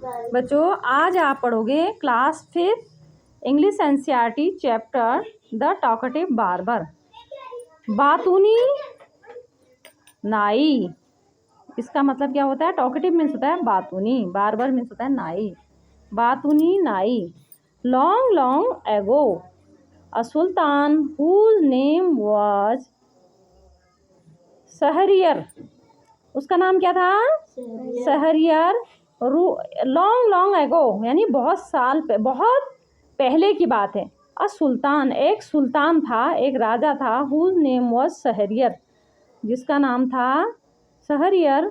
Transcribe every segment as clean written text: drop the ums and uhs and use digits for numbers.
बच्चों आज आप पढ़ोगे class 5 English NCERT chapter the talkative barber. बातूनी नाई, इसका मतलब क्या होता है? टॉकेटिव मीन्स होता है बातूनी, बार्बर मीन्स होता है नाई। बातूनी नाई। Long long ago a sultan whose name was Shahryar, उसका नाम क्या था? शहरियर। लॉन्ग लॉन्ग एगो यानी बहुत साल पे, बहुत पहले की बात है। अ सुल्तान, एक सुल्तान था, एक राजा था। हुज नेम वाज शहरियर, जिसका नाम था Shahryar.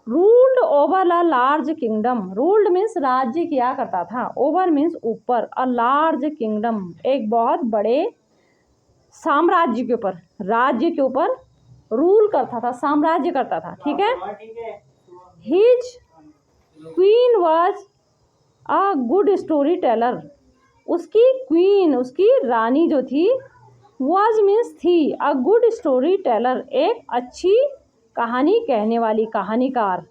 Ruled over a large kingdom, ruled means राज्य किया करता था, ओवर मीन्स ऊपर, अ लार्ज किंगडम एक बहुत बड़े साम्राज्य के ऊपर, राज्य के ऊपर रूल करता था, साम्राज्य करता था। ठीक है। His queen was a good story teller, उसकी क्वीन, उसकी रानी जो थी, वाज मीन्स थी, अ गुड स्टोरी टेलर एक अच्छी कहानी कहने वाली, कहानीकार।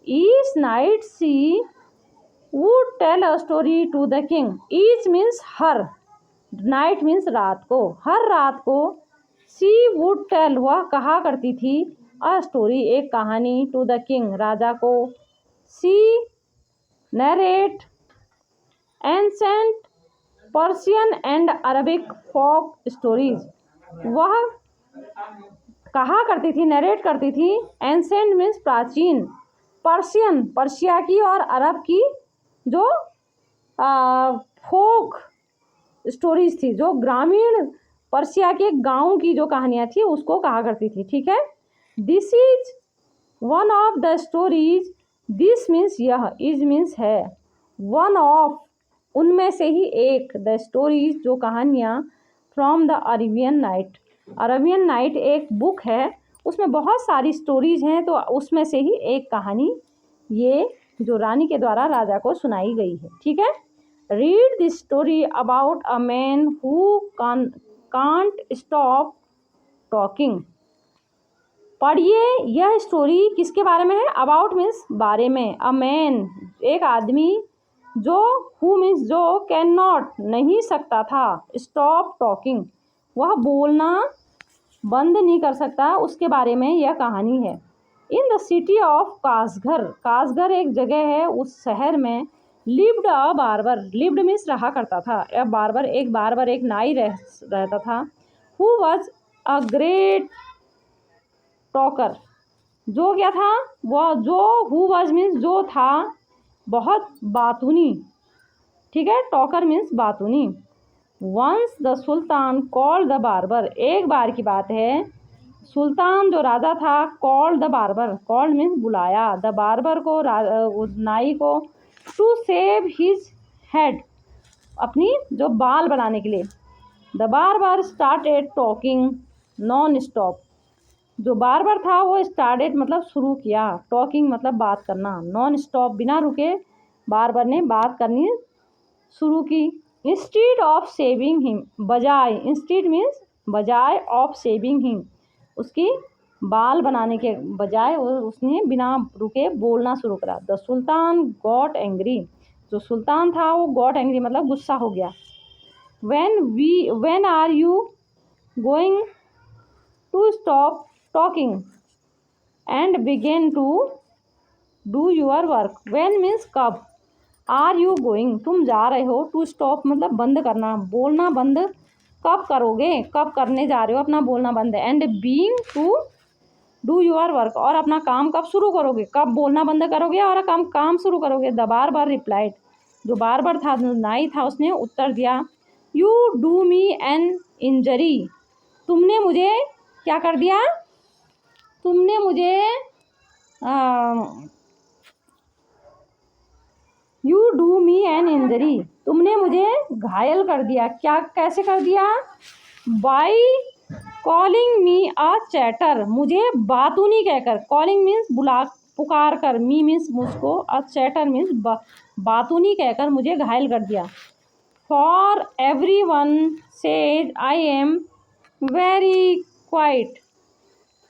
Each night she would tell a story to the king, each means हर, नाइट मीन्स रात को, हर रात को। सी वुड टेल वह कहा करती थी, अ स्टोरी एक कहानी, टू द किंग राजा को। She narrate ancient Persian and Arabic folk stories, वह कहा करती थी, नरेट करती थी। एंसेंट मीन्स प्राचीन, पर्शियन पर्शिया की, और अरब की जो फोक स्टोरीज थी, जो ग्रामीण पर्शिया के गांव की जो कहानियां थी उसको कहा करती थी। ठीक है। This is one of the stories, this means यह, इज मीन्स है, वन ऑफ उनमें से ही एक, द स्टोरीज जो कहानियाँ, from the Arabian night, Arabian night एक बुक है, उसमें बहुत सारी स्टोरीज हैं, तो उसमें से ही एक कहानी ये जो रानी के द्वारा राजा को सुनाई गई है। ठीक है। Read this story about a man who can't stop talking, पढ़िए यह स्टोरी किसके बारे में है? अबाउट मीन्स बारे में, अ मैन एक आदमी, जो हु मीन्स जो, कैन नॉट नहीं सकता था, स्टॉप टॉकिंग वह बोलना बंद नहीं कर सकता, उसके बारे में यह कहानी है। In the city of Kasghar, Kasghar एक जगह है, उस शहर में lived a barber, lived means रहा करता था, अ बार्बर एक बार्बर, एक नाई रहता था। Who was a great talker, जो क्या था वह, जो हु वॉज मीन्स जो था, बहुत बातूनी। ठीक है। टॉकर मीन्स बातूनी। Once the sultan called the barber, एक बार की बात है, सुल्तान जो राजा था, called the barber, called means बुलाया, द बार्बर को, नाई को, टू सेव हिज हेड, अपनी जो बाल बनाने के लिए। The barber started talking non stop, जो बार्बर था वो स्टार्टेड मतलब शुरू किया, टॉकिंग मतलब बात करना, नॉन स्टॉप बिना रुके बार्बर ने बात करनी शुरू की। इंस्टीड ऑफ सेविंग हिम, बजाय, इंस्टीड मीन्स बजाय, ऑफ सेविंग हिम उसकी बाल बनाने के बजाय उसने बिना रुके बोलना शुरू करा। द सुल्तान गॉट एंग्री, जो सुल्तान था वो गॉट एंग्री मतलब गुस्सा हो गया। When are you going to stop talking and begin to do your work, when means कब, आर यू गोइंग तुम जा रहे हो, टू स्टॉप मतलब बंद करना, बोलना बंद कब करोगे, कब करने जा रहे हो अपना बोलना बंद, and being to do your work और अपना काम कब शुरू करोगे, कब बोलना बंद करोगे और काम शुरू करोगे। द बार्बर रिप्लाइड, जो बार्बर था, नाई था, उसने उत्तर दिया, you do me an injury, तुमने मुझे क्या कर दिया, तुमने मुझे you do me an injury, तुमने मुझे घायल कर दिया। क्या, कैसे कर दिया? By calling me a chatter, मुझे बातूनी कहकर, कॉलिंग मीन्स बुला, पुकार कर, मी मीन्स मुझको, अ चैटर मीन्स बातूनी कहकर मुझे घायल कर दिया। For every one says I am very quite,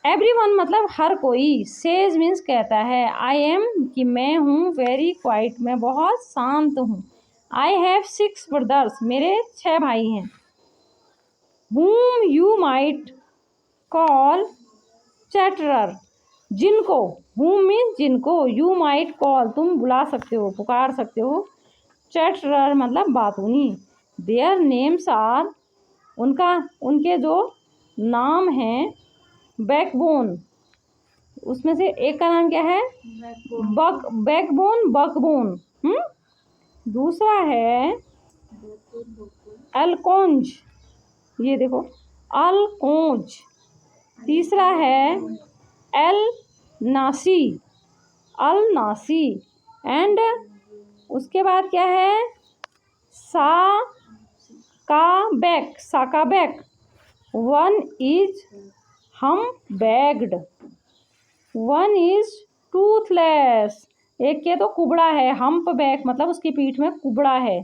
everyone मतलब हर कोई, सेज मीन्स कहता है, आई एम कि मैं हूँ, वेरी क्वाइट मैं बहुत शांत हूँ, आई हैव 6 ब्रदर्स मेरे 6 भाई हैं, whom you might call chatterer जिनको, whom means जिनको, you might call तुम बुला सकते हो, पुकार सकते हो, chatterer मतलब बातूनी, their names are उनके जो नाम हैं, बैकबोन, उसमें से एक का नाम क्या है, बैकबोन, बकबोन, दूसरा है अलकोंज, ये देखो अलकोंज, तीसरा है L Nasi, Al Nasi, and उसके बाद क्या है, सा का बैक, वन इज हम बैग्ड, वन इज टूथलेस, एक के तो कुबड़ा है, हम्प बैक मतलब उसकी पीठ में कुबड़ा है,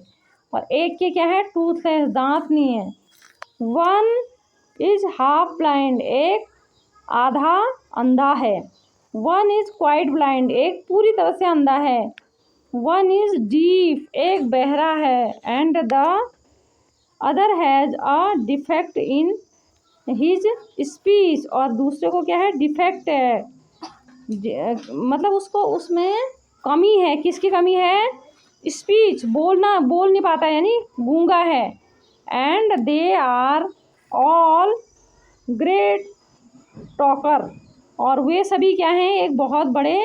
और एक के क्या है, टूथलेस दांत नहीं है, वन इज हाफ ब्लाइंड एक आधा अंधा है, वन इज क्वाइट ब्लाइंड एक पूरी तरह से अंधा है, वन इज डीफ एक बहरा है, and the other has a defect in his speech, और दूसरे को क्या है, डिफेक्ट है, मतलब उसको उसमें कमी है, किसकी कमी है, स्पीच बोल नहीं पाता यानी गूंगा है, and they are all great talker, और वे सभी क्या हैं, एक बहुत बड़े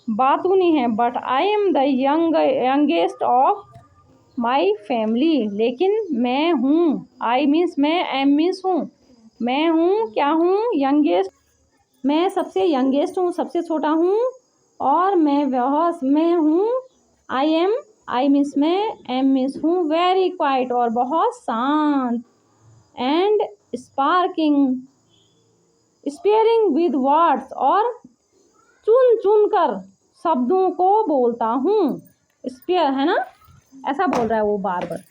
बातूनी हैं, but I am the youngest of my family, लेकिन मैं हूँ, आई मीन्स मैं, एम मीन्स हूँ, मैं हूँ क्या हूँ, यंगेस्ट, मैं सबसे यंगेस्ट हूँ, सबसे छोटा हूँ, और मैं हूँ, आई एम, आई मीन्स मैं, एम मीन्स हूँ, वेरी क्वाइट और बहुत शांत, एंड स्पेयरिंग विद वर्ड्स और चुन कर शब्दों को बोलता हूँ, स्पेयर है ना, ऐसा बोल रहा है वो बार बार,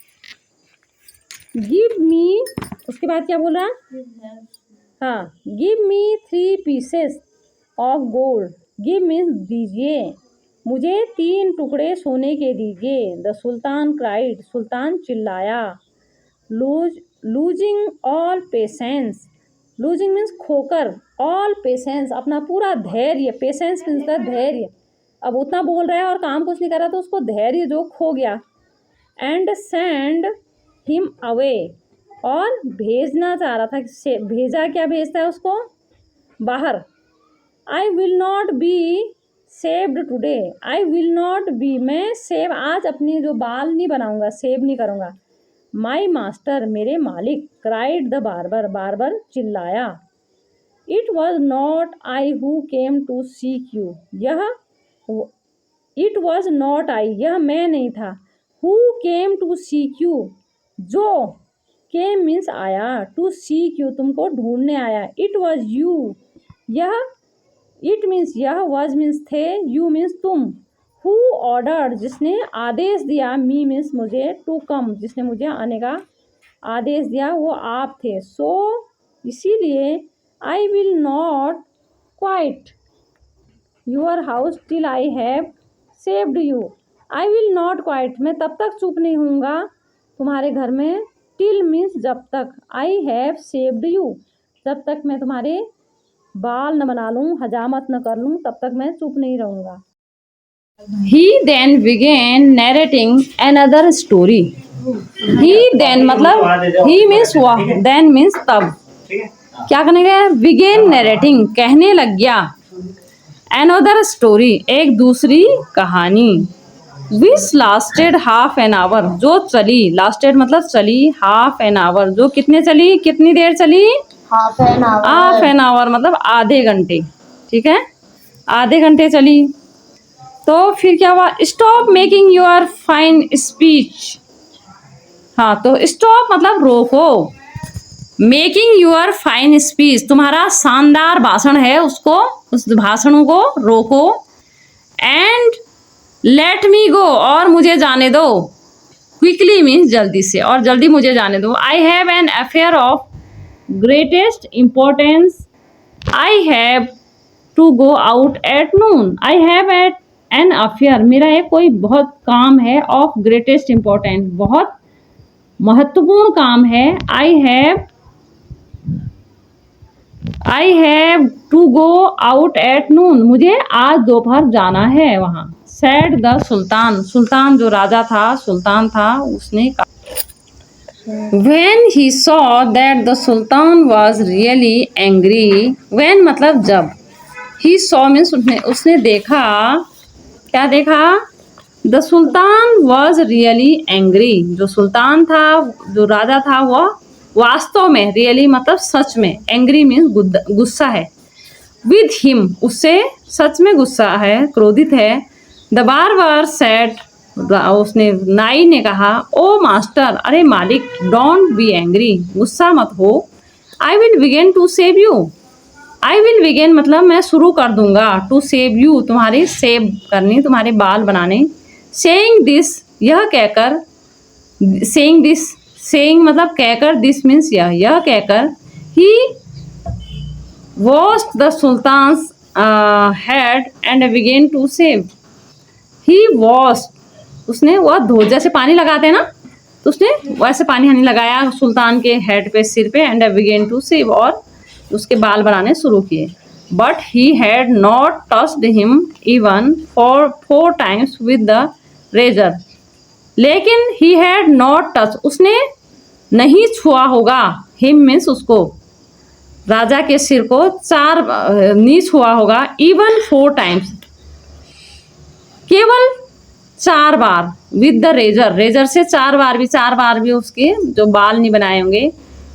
गिव मी, उसके बाद क्या बोल रहा है, हाँ, give me 3 pieces of gold, give means दीजिए, मुझे 3 टुकड़े सोने के दीजिए, द सुल्तान क्राइड सुल्तान चिल्लाया, losing all patience, losing means खोकर, ऑल पेशेंस अपना पूरा धैर्य, पेशेंस मीन्स का धैर्य, अब उतना बोल रहा है और काम कुछ नहीं कर रहा तो उसको धैर्य जो खो गया, एंड सेंड हिम अवे, और भेजना चाह रहा था, भेजा, क्या भेजता है उसको, बाहर, I will not be saved today, I will not be मैं सेव आज अपनी जो बाल नहीं बनाऊंगा, सेव नहीं करूंगा, माई मास्टर मेरे मालिक, क्राइड द बार्बर बार्बर चिल्लाया, it was not I who came to seek you, it was not I यह मैं नहीं था, who came to seek you जो, केम मीन्स आया, टू सीक यू तुमको ढूंढने आया, इट वॉज यू यह, इट मीन्स यह, वॉज मीन्स थे, यू मीन्स तुम, हु ऑर्डर जिसने आदेश दिया, मी मीन्स मुझे, टू कम जिसने मुझे आने का आदेश दिया वो आप थे, सो इसीलिए I will not quite your house till I have saved you, I will not quite मैं तब तक चुप नहीं होऊंगा तुम्हारे घर में, टिल मीन्स जब तक, आई हैव सेव्ड यू जब तक मैं तुम्हारे बाल न बना लूँ, हजामत न कर लूँ, तब तक मैं चुप नहीं रहूँगा। He then began narrating another story. He then मतलब he means वह, then means तब, क्या करने गया, began narrating कहने लग गया, another story एक दूसरी कहानी, which lasted half an hour जो चली, lasted मतलब चली, half an hour जो कितने चली, कितनी देर चली, हाफ एन आवर मतलब आधे घंटे, ठीक है, आधे घंटे चली, तो फिर क्या हुआ, stop making your fine speech, हाँ तो स्टॉप मतलब रोको, मेकिंग योर फाइन स्पीच तुम्हारा शानदार भाषण है, उसको, उस भाषणों को रोको, एंड लेट मी गो और मुझे जाने दो, क्विकली मीन्स जल्दी से, और जल्दी मुझे जाने दो, I have an affair of greatest importance I have to go out at noon, I have at an affair, मेरा एक कोई बहुत काम है, ऑफ ग्रेटेस्ट इम्पोर्टेंट, बहुत महत्वपूर्ण काम है। I have to go out at noon, मुझे आज दोपहर जाना है वहाँ। सैड द सुल्तान, सुल्तान जो राजा था, सुल्तान था, उसने कहा। When he saw that the sultan was really angry, when मतलब जब, he saw means उसने देखा, क्या देखा? The sultan was really angry, जो सुल्तान था, जो राजा था, वह वास्तव में, really मतलब सच में, angry means गुस्सा है, with him उससे सच में गुस्सा है, क्रोधित है। The barber said, उसने नाई ने कहा, ओ मास्टर, अरे मालिक, डोंट बी एंग्री, गुस्सा मत हो। I will begin to shave you, I will begin मतलब मैं शुरू कर दूंगा, टू सेव यू तुम्हारी सेव करनी, तुम्हारे बाल बनाने। सेइंग दिस यह कहकर, सेइंग दिस, सेइंग मतलब कहकर, दिस मीन्स यह कहकर, he washed the sultan's head and began to shave, he washed उसने, वह धो, जैसे पानी लगाते हैं ना, तो उसने वैसे पानी हनी लगाया सुल्तान के हेड पे, सिर पे, एंड बिगेन टू सेव और उसके बाल बनाने शुरू किए। But he had not touched him even for 4 times with the razor, लेकिन ही हैड नॉट टच उसने नहीं छुआ होगा, हिम मीन्स उसको, राजा के सिर को 4 नहीं छुआ होगा, इवन 4 times केवल 4 बार, विद द रेजर, रेजर से 4 बार भी उसके जो बाल नहीं बनाए होंगे।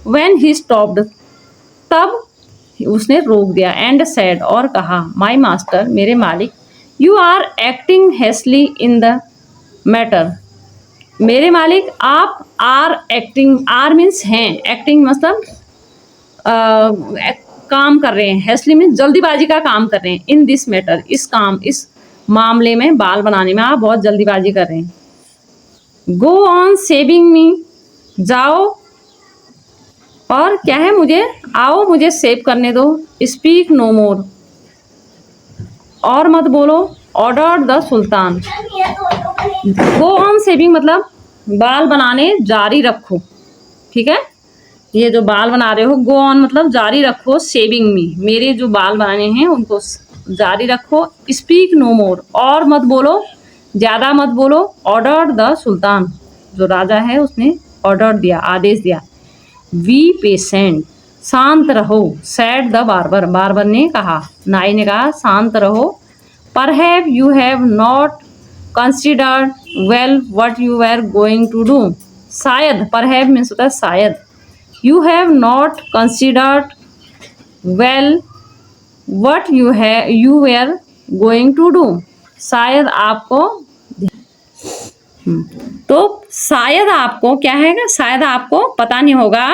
व्हेन ही स्टॉप्ड तब उसने रोक दिया, एंड सेड और कहा, माई मास्टर मेरे मालिक, you are acting hastily in the matter, मेरे मालिक आप आर एक्टिंग, आर मीन्स हैं, एक्टिंग मतलब काम कर रहे हैं, हेस्टली मीन्स जल्दीबाजी का काम कर रहे हैं, इन दिस मैटर इस काम, इस मामले में, बाल बनाने में आप बहुत जल्दीबाजी कर रहे हैं। गो ऑन सेविंग मी, जाओ और क्या है, मुझे आओ मुझे सेव करने दो। स्पीक नो मोर, और मत बोलो। Order the sultan, go on saving मतलब बाल बनाने जारी रखो, ठीक है, ये जो बाल बना रहे हो, गो ऑन मतलब जारी रखो, सेविंग मी मेरे जो बाल बनाने हैं उनको जारी रखो। स्पीक नो मोर, और मत बोलो, ज़्यादा मत बोलो। ऑर्डर द सुल्तान, जो राजा है उसने ऑर्डर दिया, आदेश दिया। वी पेशेंट, शांत रहो। सैड द बार्बर, बार्बर ने कहा, नाई ने कहा, शांत रहो। Perhaps you have not considered well what you are going to do, शायद, परहैप मीन्स होता है शायद, you have not considered well what you are going to do, शायद आपको, तो शायद आपको क्या है, शायद आपको पता नहीं होगा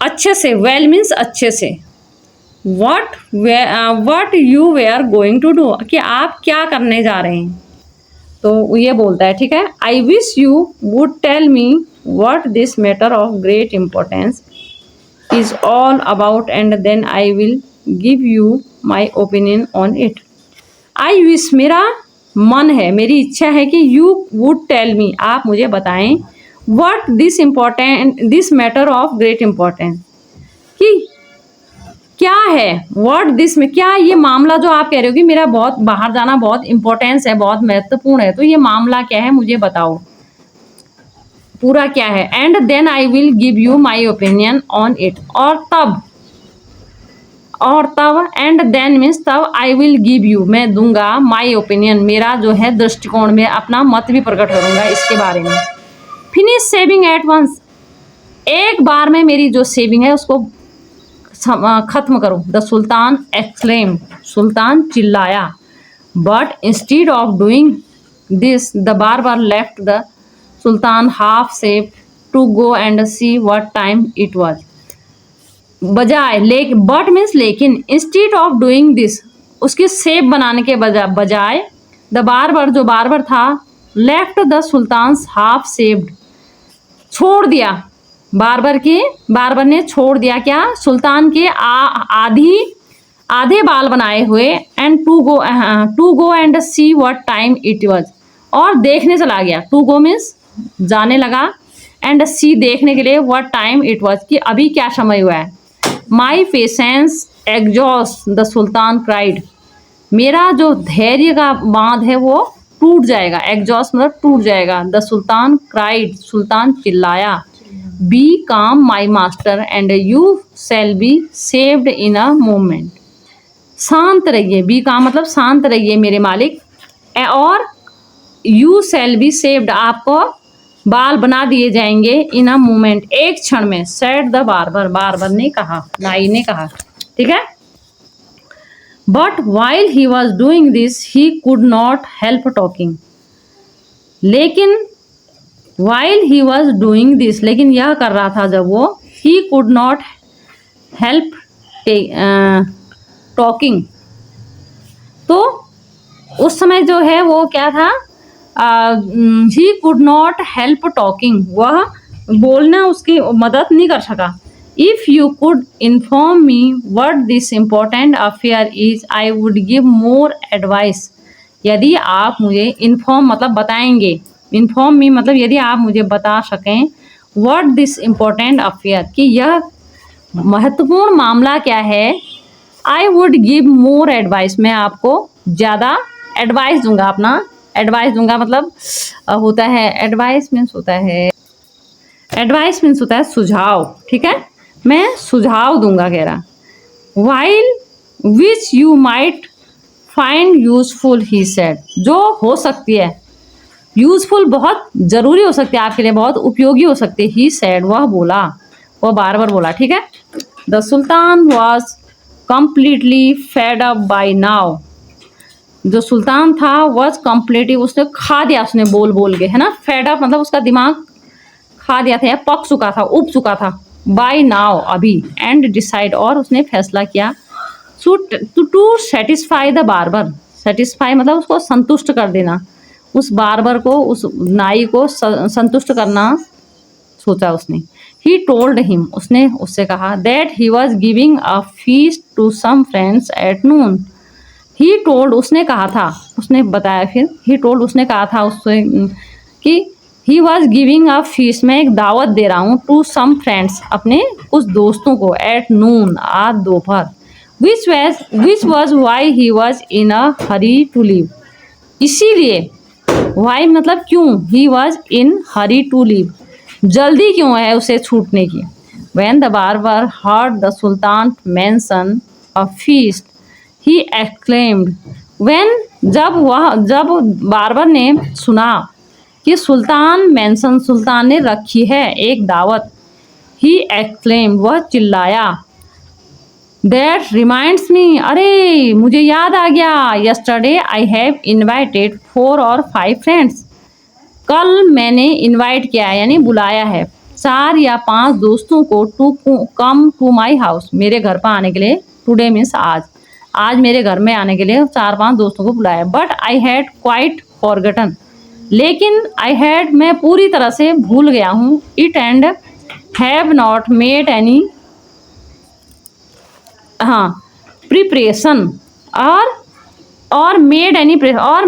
अच्छे से, वेल मीन्स अच्छे से, what you are going to do, कि आप क्या करने जा रहे हैं। तो ये बोलता है, ठीक है, I wish you would tell me what this matter of great importance is all about, and then I will give you my opinion on it. I wish मेरा मन है, मेरी इच्छा है कि यू वुड टेल मी आप मुझे बताएं, what this matter of great importance, कि क्या है, व्हाट दिस में, क्या ये मामला जो आप कह रहे हो कि मेरा बहुत बाहर जाना बहुत इंपॉर्टेंस है, बहुत महत्वपूर्ण है, तो ये मामला क्या है मुझे बताओ, पूरा क्या है। And then I will give you my opinion on it, और तब एंड देन मीन्स तब, आई विल गिव यू मैं दूंगा, माई ओपिनियन मेरा जो है दृष्टिकोण में अपना मत भी प्रकट करूंगा इसके बारे में। फिनिश सेविंग एट वंस, एक बार में मेरी जो सेविंग है उसको खत्म करो। द सुल्तान एक्सक्लेम, सुल्तान चिल्लाया। But instead of doing this the barber left the sultan half shave to go and see what time it was, बजाय, लेकिन, बट मीन्स लेकिन, इंस्टीड ऑफ डूइंग दिस उसकी सेब बनाने के बजाय, द बार्बर जो बार्बर था, left the sultan's half shaved छोड़ दिया, बारबर ने छोड़ दिया क्या, सुल्तान के आधे बाल बनाए हुए, and to go and see what time it was, और देखने चला गया। टू गो मीन्स जाने लगा, एंड सी देखने के लिए, व्हाट टाइम इट वाज कि अभी क्या समय हुआ है। My patience exhaust the sultan cried, मेरा जो धैर्य का बांध है वो टूट जाएगा। एग्जॉस्ट मतलब टूट जाएगा। द सुल्तान क्राइड, सुल्तान चिल्लाया। बी काम my master and you shall be saved in a moment, शांत रहिए। बी काम मतलब शांत रहिए मेरे मालिक, और यू शैल बी सेव्ड, आपको बाल बना दिए जाएंगे, इन अ मोमेंट, एक क्षण में। सेड द बार्बर, बार्बर ने कहा, नाई ने कहा, ठीक है। But while he was doing this he could not help talking, लेकिन while he was doing this, लेकिन यह कर रहा था जब वो, he could not help talking, तो उस समय जो है वो क्या था, he could not help talking, वह बोलना उसकी मदद नहीं कर सका। If you could inform me what this important affair is I would give more advice, यदि आप मुझे इन्फॉर्म मतलब बताएंगे, इन्फॉर्म मी मतलब यदि आप मुझे बता सकें, व्हाट दिस इम्पोर्टेंट अफेयर कि यह महत्वपूर्ण मामला क्या है, आई वुड गिव मोर एडवाइस, मैं आपको ज़्यादा एडवाइस दूंगा, अपना एडवाइस दूंगा मतलब होता है, एडवाइस मीन्स होता है सुझाव, ठीक है, मैं सुझाव दूंगा कह रहा। While which you might find useful he said, जो हो सकती है यूजफुल, बहुत ज़रूरी हो सकती है आपके लिए, बहुत उपयोगी हो सकती है। ही सेड, वह बोला, वह बार बार बोला, ठीक है। The Sultan was completely fed up by now, जो सुल्तान था वॉज कम्प्लीटली, उसने खा दिया, उसने बोल बोल के, है ना। फेड अप मतलब उसका दिमाग खा दिया था या पक चुका था, उब चुका था। बाई नाउ अभी, एंड डिसाइड, और उसने फैसला किया, to satisfy the barber, satisfy मतलब उसको संतुष्ट कर देना, उस बार्बर को, उस नाई को संतुष्ट करना सोचा उसने। ही टोल्ड हिम, उसने उससे कहा, that he was giving a feast to some friends at noon. He told, उसने कहा था, उसने बताया फिर, ही टोल्ड उसने कहा था उससे कि ही वॉज गिविंग अ फीस्ट, मैं एक दावत दे रहा हूँ, टू सम फ्रेंड्स, अपने कुछ दोस्तों को, एट नून, आज दोपहर। Which was why he was in a hurry to leave, इसीलिए, वाई मतलब क्यों, he was in hurry to leave, जल्दी क्यों है उसे छूटने की। When the barber heard the Sultan mention a feast, he exclaimed, when जब बारबर ने सुना कि सुल्तान ने रखी है एक दावत, he exclaimed, वह चिल्लाया, that reminds me, अरे मुझे याद आ गया, yesterday I have invited 4 or 5 friends, कल मैंने इनवाइट किया है यानी बुलाया है 4 या 5 दोस्तों को, to come to my house, मेरे घर पर आने के लिए, टुडे मीन्स आज मेरे घर में आने के लिए 4-5 दोस्तों को बुलाया। But I had quite forgotten, लेकिन मैं पूरी तरह से भूल गया हूँ, it and have not made any preparation, और मेड एनी, और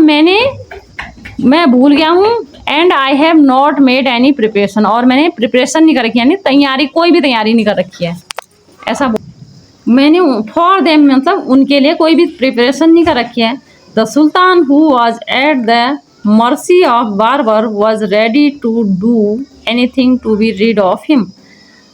मैं भूल गया हूँ, and I have not made any preparation, और मैंने प्रिपरेशन नहीं कर रखी है, यानी तैयारी, कोई भी तैयारी नहीं कर रखी है, ऐसा मैंने, फॉर देम मतलब उनके लिए कोई भी प्रिपरेशन नहीं कर रखी है। The sultan who was at the mercy of barber was ready to do anything to be rid of him,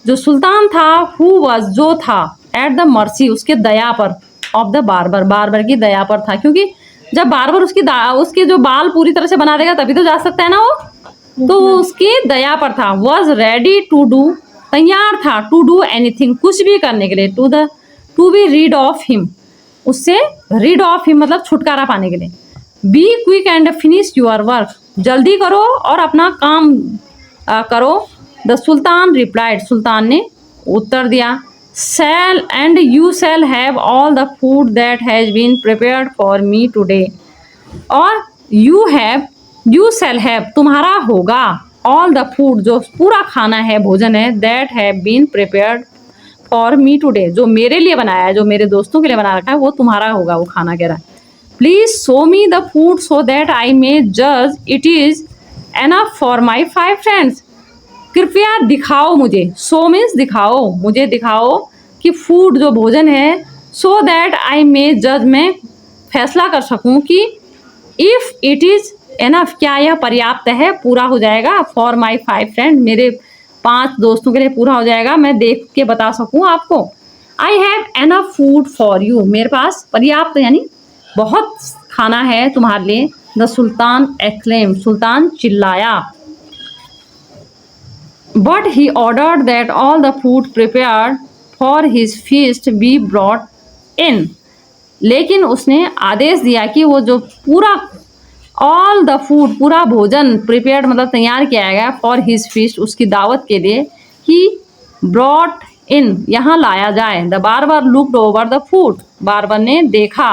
जो सुल्तान था, हु वॉज जो था, एट द मर्सी उसके दया पर, ऑफ द बार्बर की दया पर था, क्योंकि जब बार्बर उसके जो बाल पूरी तरह से बना देगा तभी तो जा सकता है ना वो, तो उसकी दया पर था। वॉज रेडी टू डू, तैयार था, टू डू एनीथिंग, कुछ भी करने के लिए, to be rid of him, उससे रीड ऑफ हिम मतलब छुटकारा पाने के लिए। Be quick and finish your work, जल्दी करो और अपना काम करो। द सुल्तान रिप्लाइड, सुल्तान ने उत्तर दिया, shall and you shall have all the food that has been prepared for me today, और you shall have तुम्हारा होगा, ऑल द फूड, जो पूरा खाना है, भोजन है, that have been prepared for me today, जो मेरे लिए बनाया है, जो मेरे दोस्तों के लिए बना रखा है, वो तुम्हारा होगा वो खाना, कह रहा है। Please show me the food so that I may जज it is enough for my 5 friends, कृपया दिखाओ मुझे, सो मीन्स दिखाओ, मुझे दिखाओ कि फूड जो भोजन है, सो दैट आई मे जज, मैं फैसला कर सकूं कि इफ़ इट इज़ एनफ, क्या यह पर्याप्त है, पूरा हो जाएगा, फॉर माई 5 फ्रेंड, मेरे 5 दोस्तों के लिए पूरा हो जाएगा, मैं देख के बता सकूं आपको। I have enough food for you, मेरे पास पर्याप्त यानी बहुत खाना है तुम्हारे लिए। द सुल्तान एक्लेम, सुल्तान चिल्लाया। But he ordered that all the food prepared for his feast be brought in, लेकिन उसने आदेश दिया कि वो जो पूरा ऑल द फूड, पूरा भोजन, प्रिपेयर्ड मतलब तैयार किया गया, फॉर हिज फीस्ट, उसकी दावत के लिए, ही ब्रॉट इन, यहाँ लाया जाए। The barber looked over the food, barber ने देखा,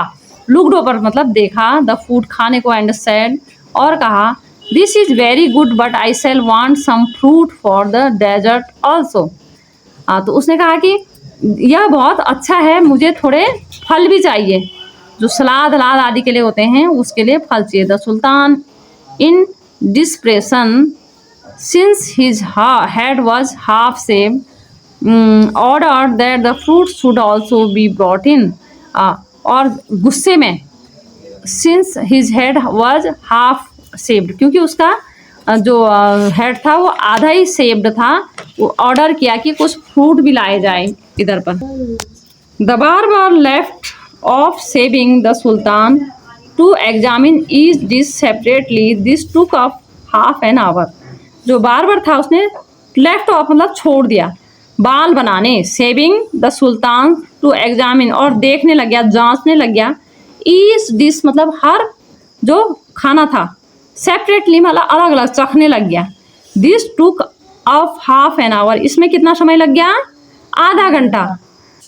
लुक्ड ओवर मतलब देखा, द फूड खाने को, एंड सेड, और कहा, this is very good but I shall want some fruit for the dessert also. हाँ, तो उसने कहा कि यह बहुत अच्छा है, मुझे थोड़े फल भी चाहिए, जो सलाद वलाद आदि के लिए होते हैं, उसके लिए फल चाहिए। The sultan in depression since his head was half save order that the fruit should also be brought in, और गुस्से में, since his head was half saved, क्योंकि उसका जो हेड था वो आधा ही सेव्ड था, वो ऑर्डर किया कि कुछ फ्रूट भी लाए जाए इधर पर। The barber left off shaving the sultan to examine each dish separately, this took up half an hour, जो बार्बर था उसने लेफ्ट ऑफ मतलब छोड़ दिया, बाल बनाने, shaving the sultan to examine, और देखने लग गया, जांचने लग गया, ईच डिश मतलब हर जो खाना था, सेपरेटली मतलब अलग अलग चखने लग गया, this took off half an our, इसमें कितना समय लग गया, आधा घंटा।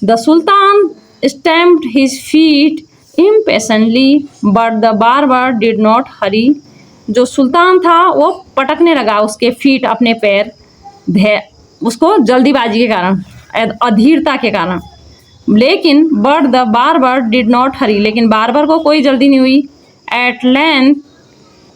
The sultan stamped his feet impatiently but the barber did not हरी, जो सुल्तान था वो पटकने लगा उसके फीट, अपने पैर, उसको जल्दीबाजी के कारण, अधीरता के कारण, लेकिन but the barber did not hurry, लेकिन बार्बर को कोई जल्दी नहीं हुई। At length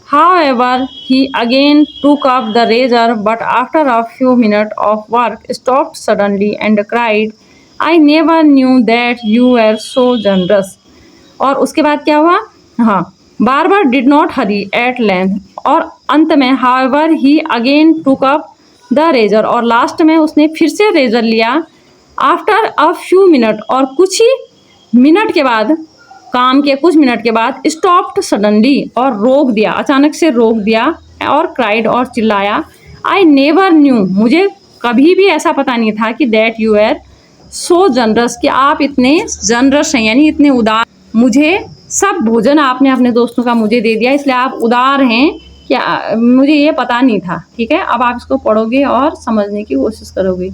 however he again took up the razor but after a few minutes of work stopped suddenly and cried, I never knew that you were so generous। और उसके बाद क्या हुआ, हाँ, barber did not hurry at length, और अंत में however he again took up the razor, और लास्ट में उसने फिर से रेजर लिया, आफ्टर अ फ्यू मिनट, और कुछ ही मिनट के बाद, काम के कुछ मिनट के बाद, स्टॉप्ड सडनली, और रोक दिया, अचानक से रोक दिया, और क्राइड, और चिल्लाया, आई नेवर न्यू, मुझे कभी भी ऐसा पता नहीं था कि that you are so generous, कि आप इतने जनरस हैं, यानी इतने उदार, मुझे सब भोजन आपने अपने दोस्तों का मुझे दे दिया, इसलिए आप उदार हैं, क्या मुझे ये पता नहीं था। ठीक है, अब आप इसको पढ़ोगे और समझने की कोशिश करोगे।